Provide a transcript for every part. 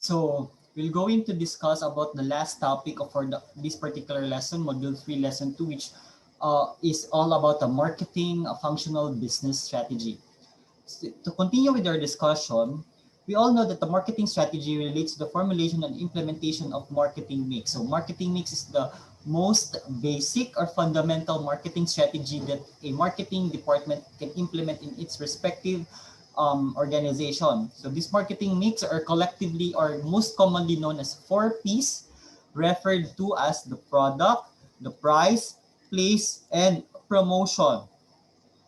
So we're going to discuss about the last topic of this particular lesson, Module 3, Lesson 2, which is all about the marketing, a functional business strategy. So, to continue with our discussion, we all know that the marketing strategy relates to the formulation and implementation of marketing mix. So marketing mix is the most basic or fundamental marketing strategy that a marketing department can implement in its respective organization. So this marketing mix are collectively or most commonly known as 4Ps, referred to as the product, the price, place, and promotion.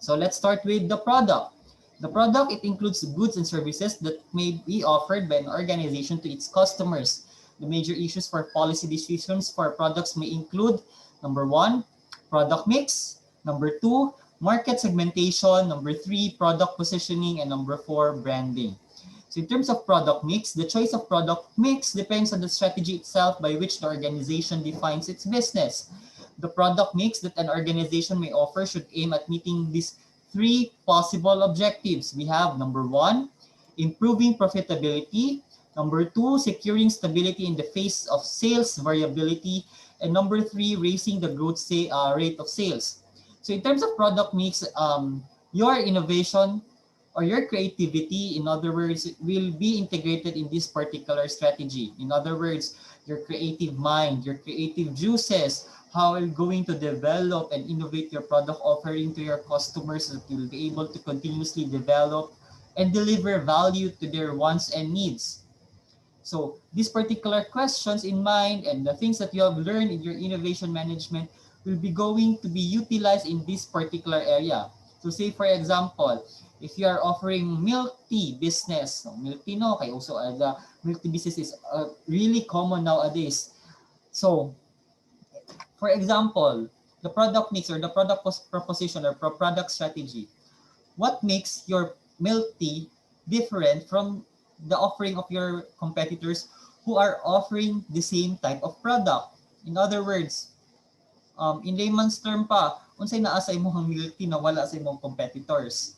So let's start with the product. The product, it includes goods and services that may be offered by an organization to its customers. The major issues for policy decisions for products may include number one, product mix, number two, market segmentation, number three, product positioning, and number four, branding. So in terms of product mix, the choice of product mix depends on the strategy itself by which the organization defines its business. The product mix that an organization may offer should aim at meeting these three possible objectives. We have number one, improving profitability. Number two, securing stability in the face of sales variability. And number three, raising the growth rate of sales. So in terms of product mix, your innovation or your creativity, in other words, will be integrated in this particular strategy. In other words, your creative mind, your creative juices, how you're going to develop and innovate your product offering to your customers so that you'll be able to continuously develop and deliver value to their wants and needs. So these particular questions in mind and the things that you have learned in your innovation management will be going to be utilized in this particular area. So say for example, if you are offering milk tea business, so milk tea no, kay also the milk tea business is really common nowadays. So for example, the product mix or the product proposition or product strategy, what makes your milk tea different from the offering of your competitors who are offering the same type of product? In other words, in layman's term pa, unsay naa sa imong milk tea na wala sa imong competitors.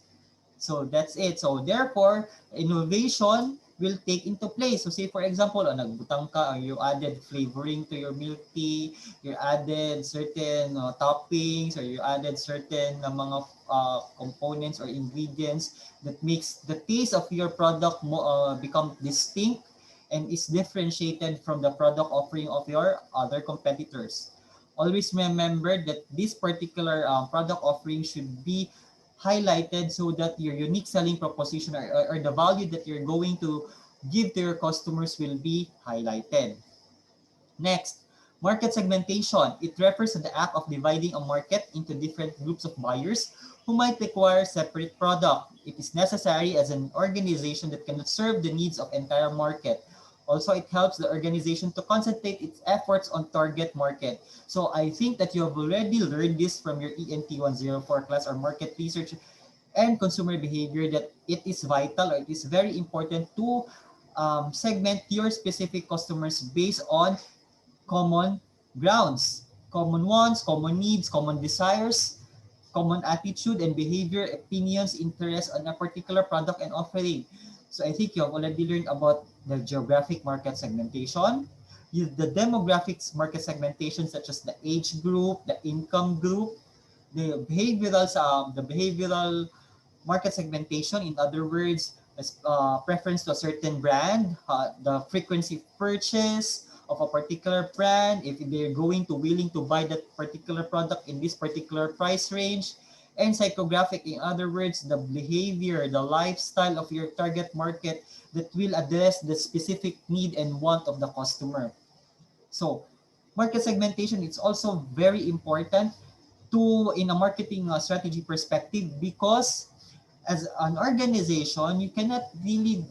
So that's it. So therefore, innovation will take into place. So say for example, nagbutang ka or you added flavoring to your milk tea, you added certain toppings or you added certain mga components or ingredients that makes the taste of your product become distinct and is differentiated from the product offering of your other competitors. Always remember that this particular product offering should be highlighted so that your unique selling proposition or the value that you're going to give to your customers will be highlighted. Next, market segmentation. It refers to the act of dividing a market into different groups of buyers who might require separate product. It is necessary as an organization that cannot serve the needs of entire market. Also, it helps the organization to concentrate its efforts on target market. So I think that you have already learned this from your ENT 104 class or market research and consumer behavior that it is vital or it is very important to segment your specific customers based on common grounds, common wants, common needs, common desires, common attitude and behavior, opinions, interests on a particular product and offering. So I think you have already learned about the geographic market segmentation, the demographics market segmentation such as the age group, the income group, the behavioral market segmentation. In other words, preference to a certain brand, the frequency of purchase of a particular brand, if they're going to willing to buy that particular product in this particular price range, and psychographic, in other words, the behavior, the lifestyle of your target market that will address the specific need and want of the customer. So market segmentation is also very important to in a marketing strategy perspective because as an organization, you cannot really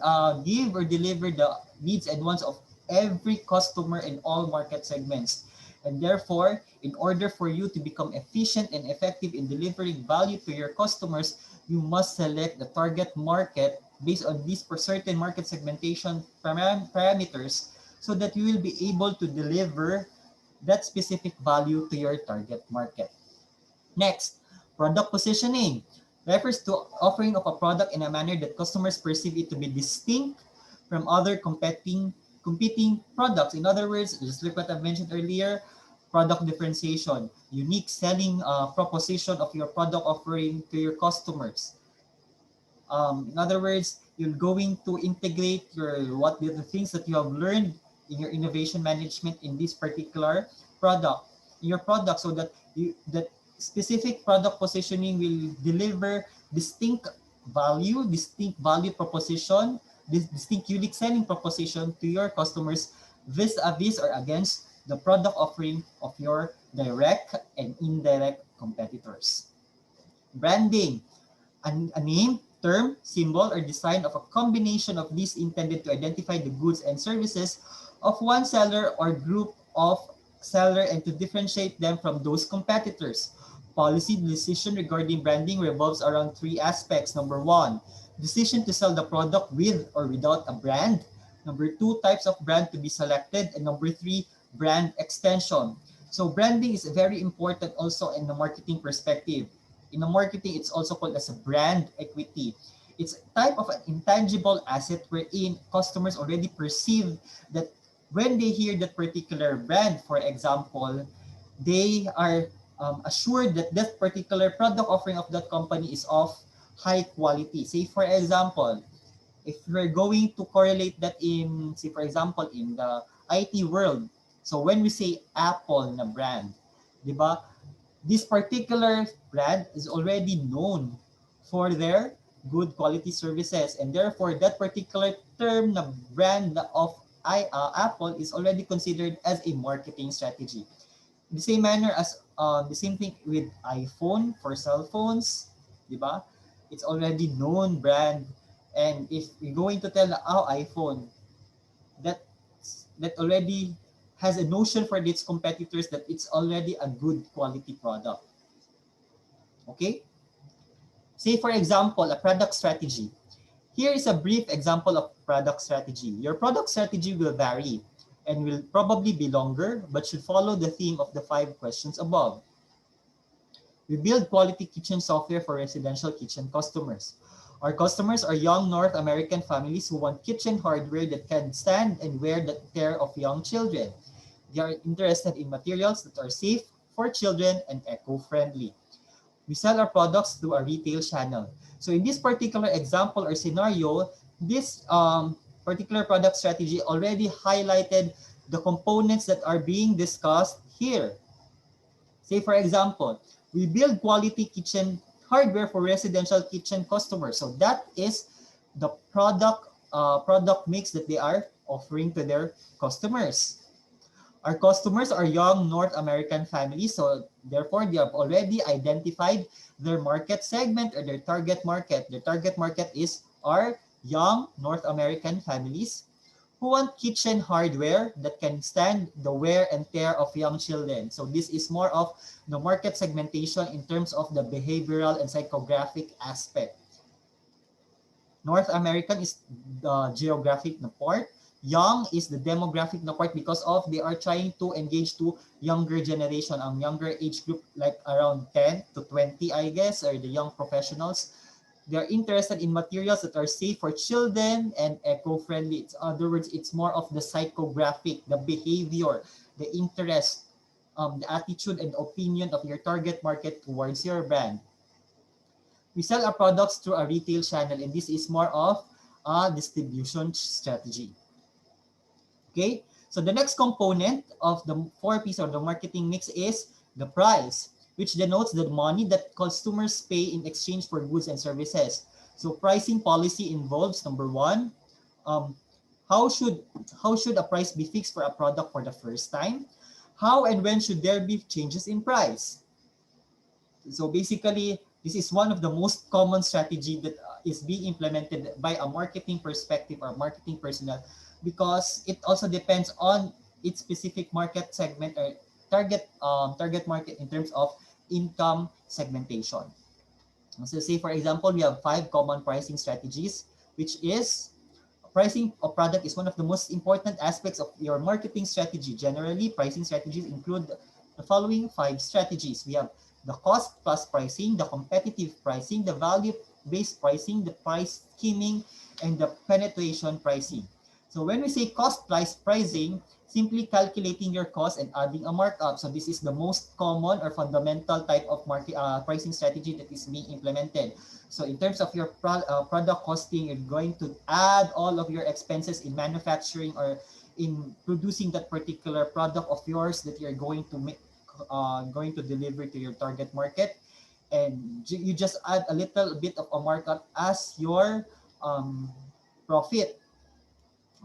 give or deliver the needs and wants of every customer in all market segments. And therefore, in order for you to become efficient and effective in delivering value to your customers, you must select the target market based on these certain market segmentation parameters so that you will be able to deliver that specific value to your target market. Next, product positioning refers to offering of a product in a manner that customers perceive it to be distinct from other competing competing products. In other words, just like what I mentioned earlier, product differentiation, unique selling proposition of your product offering to your customers. In other words, you're going to integrate what the things that you have learned in your innovation management in this particular product, in your product, so that that specific product positioning will deliver distinct value proposition, this distinct unique selling proposition to your customers vis-a-vis or against the product offering of your direct and indirect competitors. Branding, a name, term, symbol, or design of a combination of these intended to identify the goods and services of one seller or group of seller and to differentiate them from those competitors. Policy decision regarding branding revolves around three aspects. Number one, decision to sell the product with or without a brand. Number two, types of brand to be selected. And number three, brand extension. So branding is very important also in the marketing perspective. In the marketing, it's also called as a brand equity. It's a type of an intangible asset wherein customers already perceive that when they hear that particular brand, for example, they are assured that that particular product offering of that company is of high quality. Say, for example, if we're going to correlate that in, say, for example, in the IT world, so when we say Apple na brand, di ba? This particular brand is already known for their good quality services, and therefore that particular term na brand of Apple is already considered as a marketing strategy. In the same manner as the same thing with iPhone for cell phones, di ba? It's already known brand, and if you're going to tell iPhone, that that already has a notion for its competitors that it's already a good quality product. Okay? Say, for example, a product strategy. Here is a brief example of product strategy. Your product strategy will vary and will probably be longer, but should follow the theme of the 5 questions above. We build quality kitchen software for residential kitchen customers. Our customers are young North American families who want kitchen hardware that can stand and wear the care of young children. They are interested in materials that are safe for children and eco-friendly. We sell our products through a retail channel. So in this particular example or scenario, this particular product strategy already highlighted the components that are being discussed here. Say, for example, we build quality kitchen hardware for residential kitchen customers. So that is the product mix that they are offering to their customers. Our customers are young North American families, so therefore they have already identified their market segment or their target market. Their target market is our young North American families who want kitchen hardware that can stand the wear and tear of young children. So this is more of the market segmentation in terms of the behavioral and psychographic aspect. North American is the geographic na part. Young is the demographic na part because of they are trying to engage to younger generation, ang younger age group like around 10 to 20, I guess, or the young professionals. They're interested in materials that are safe for children and eco-friendly. In other words, it's more of the psychographic, the behavior, the interest, the attitude and opinion of your target market towards your brand. We sell our products through a retail channel, and this is more of a distribution strategy. Okay, so the next component of the 4 P's of the marketing mix is the price, which denotes the money that customers pay in exchange for goods and services. So pricing policy involves, number one, how should a price be fixed for a product for the first time? How and when should there be changes in price? So basically, this is one of the most common strategy that is being implemented by a marketing perspective or marketing personnel, because it also depends on its specific market segment or target market in terms of income segmentation. So say, for example, we have 5 common pricing strategies, which is pricing of product is one of the most important aspects of your marketing strategy. Generally, pricing strategies include the following 5 strategies. We have the cost plus pricing, the competitive pricing, the value-based pricing, the price skimming, and the penetration pricing. So when we say cost price pricing, simply calculating your cost and adding a markup. So this is the most common or fundamental type of pricing strategy that is being implemented. So in terms of your product costing, you're going to add all of your expenses in manufacturing or in producing that particular product of yours that you're going to make, going to deliver to your target market, and you just add a little bit of a markup as your profit.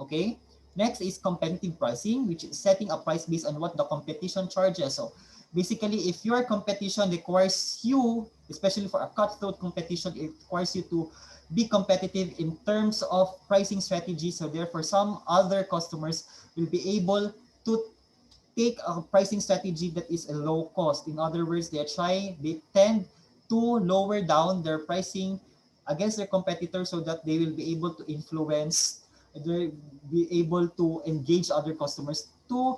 Okay. Next is competitive pricing, which is setting a price based on what the competition charges. So basically, if your competition requires you, especially for a cutthroat competition, it requires you to be competitive in terms of pricing strategy. So therefore, some other customers will be able to take a pricing strategy that is a low cost. In other words, they tend to lower down their pricing against their competitors so that they will be able to influence, they be able to engage other customers to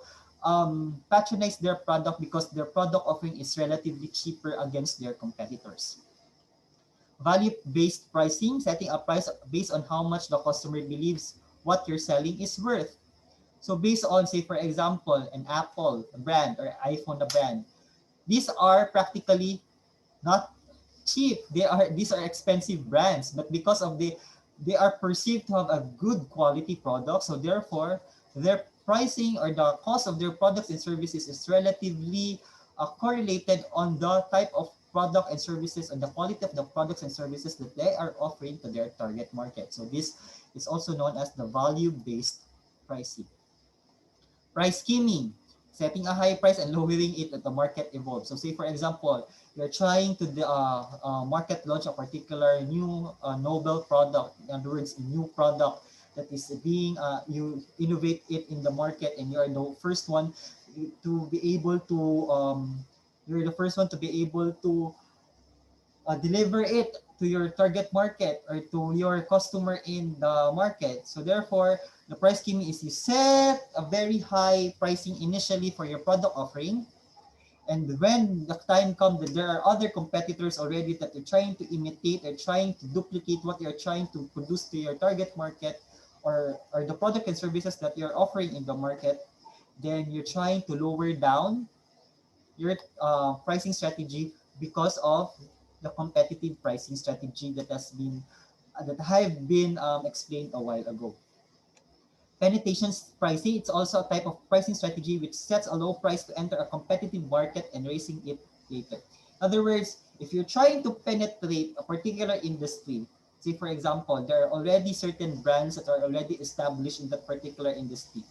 patronize their product because their product offering is relatively cheaper against their competitors. Value-based pricing, setting a price based on how much the customer believes what you're selling is worth. So based on, say, for example, an Apple brand or iPhone brand, these are practically not cheap. These are expensive brands, but because of they are perceived to have a good quality product, so therefore their pricing or the cost of their products and services is relatively correlated on the type of product and services and the quality of the products and services that they are offering to their target market. So this is also known as the value-based pricing. Price skimming, setting a high price and lowering it as the market evolves. So say for example, you're trying to market launch a particular new novel product. In other words, a new product that is being, you innovate it in the market and you're the first one to be able to, you're the first one to be able to deliver it to your target market or to your customer in the market. So therefore, the price scheme is you set a very high pricing initially for your product offering. And when the time comes that there are other competitors already that you're trying to imitate or trying to duplicate what you're trying to produce to your target market or the product and services that you're offering in the market, then you're trying to lower down your pricing strategy because of the competitive pricing strategy that has been that have been explained a while ago. Penetration pricing, it's also a type of pricing strategy which sets a low price to enter a competitive market and raising it later. In other words, if you're trying to penetrate a particular industry, say for example, there are already certain brands that are already established in that particular industry.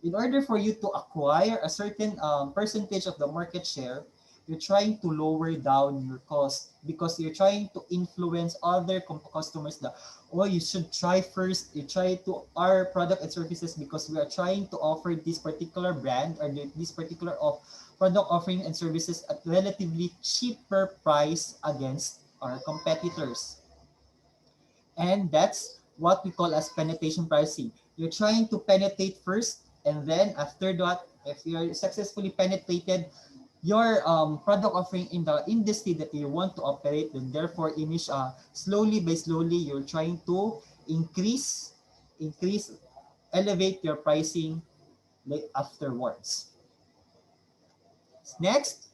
In order for you to acquire a certain percentage of the market share, you're trying to lower down your cost because you're trying to influence other customers that, oh, you should try first, you try to our product and services because we are trying to offer this particular brand or this particular product offering and services at relatively cheaper price against our competitors. And that's what we call as penetration pricing. You're trying to penetrate first, and then after that, if you're successfully penetrated your product offering in the industry that you want to operate, then therefore slowly by slowly, you're trying to increase, elevate your pricing like afterwards. Next,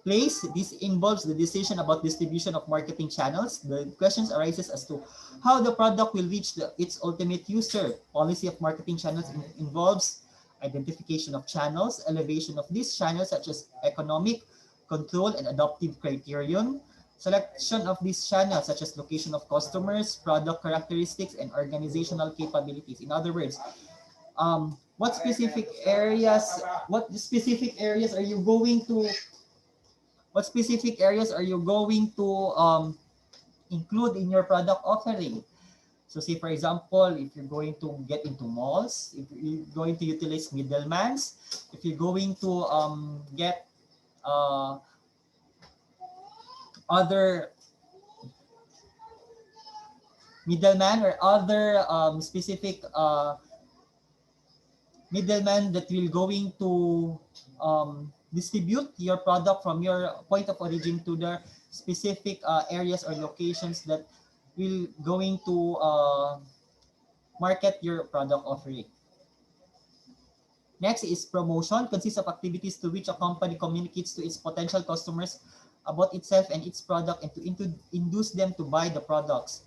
place. This involves the decision about distribution of marketing channels. The questions arises as to how the product will reach its ultimate user. Policy of marketing channels involves identification of channels, elevation of these channels such as economic, control, and adoptive criterion, selection of these channels such as location of customers, product characteristics, and organizational capabilities. In other words, what specific areas are you going to include in your product offering? So say for example, if you're going to get into malls, if you're going to utilize middlemans, if you're going to get other middleman or other specific middleman that will going to distribute your product from your point of origin to the specific areas or locations that will going to market your product offering. Next is promotion, consists of activities to which a company communicates to its potential customers about itself and its product and to induce them to buy the products.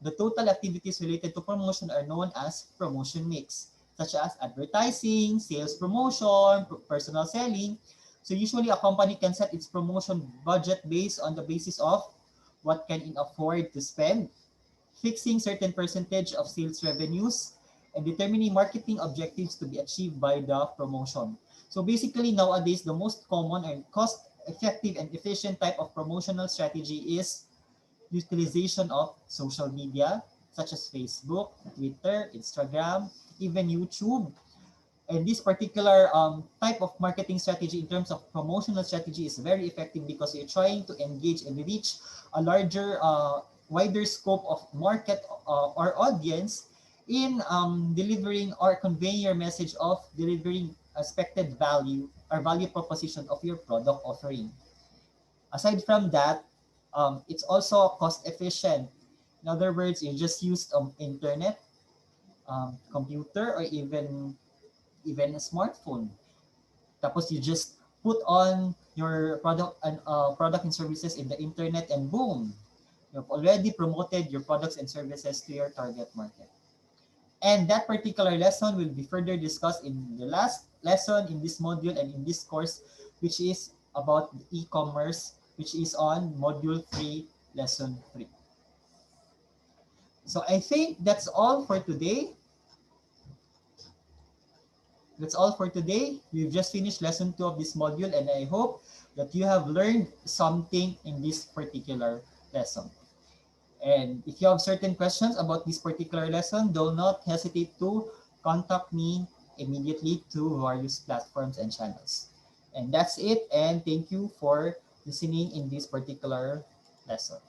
The total activities related to promotion are known as promotion mix, such as advertising, sales promotion, personal selling. So usually a company can set its promotion budget based on the basis of what can it afford to spend, fixing certain percentage of sales revenues, and determining marketing objectives to be achieved by the promotion. So basically nowadays, the most common and cost-effective and efficient type of promotional strategy is utilization of social media such as Facebook, Twitter, Instagram, even YouTube. And this particular type of marketing strategy in terms of promotional strategy is very effective because you're trying to engage and reach a larger, wider scope of market or audience in delivering or conveying your message of delivering expected value or value proposition of your product offering. Aside from that, it's also cost efficient. In other words, you just use internet, computer, or even a smartphone. Tapos you just put on your product and services in the internet, and boom, you've already promoted your products and services to your target market. And that particular lesson will be further discussed in the last lesson in this module and in this course, which is about the e-commerce, which is on module 3, lesson 3. So I think that's all for today. That's all for today. We've just finished lesson 2 of this module, and I hope that you have learned something in this particular lesson. And if you have certain questions about this particular lesson, do not hesitate to contact me immediately through various platforms and channels. And that's it, and thank you for listening in this particular lesson.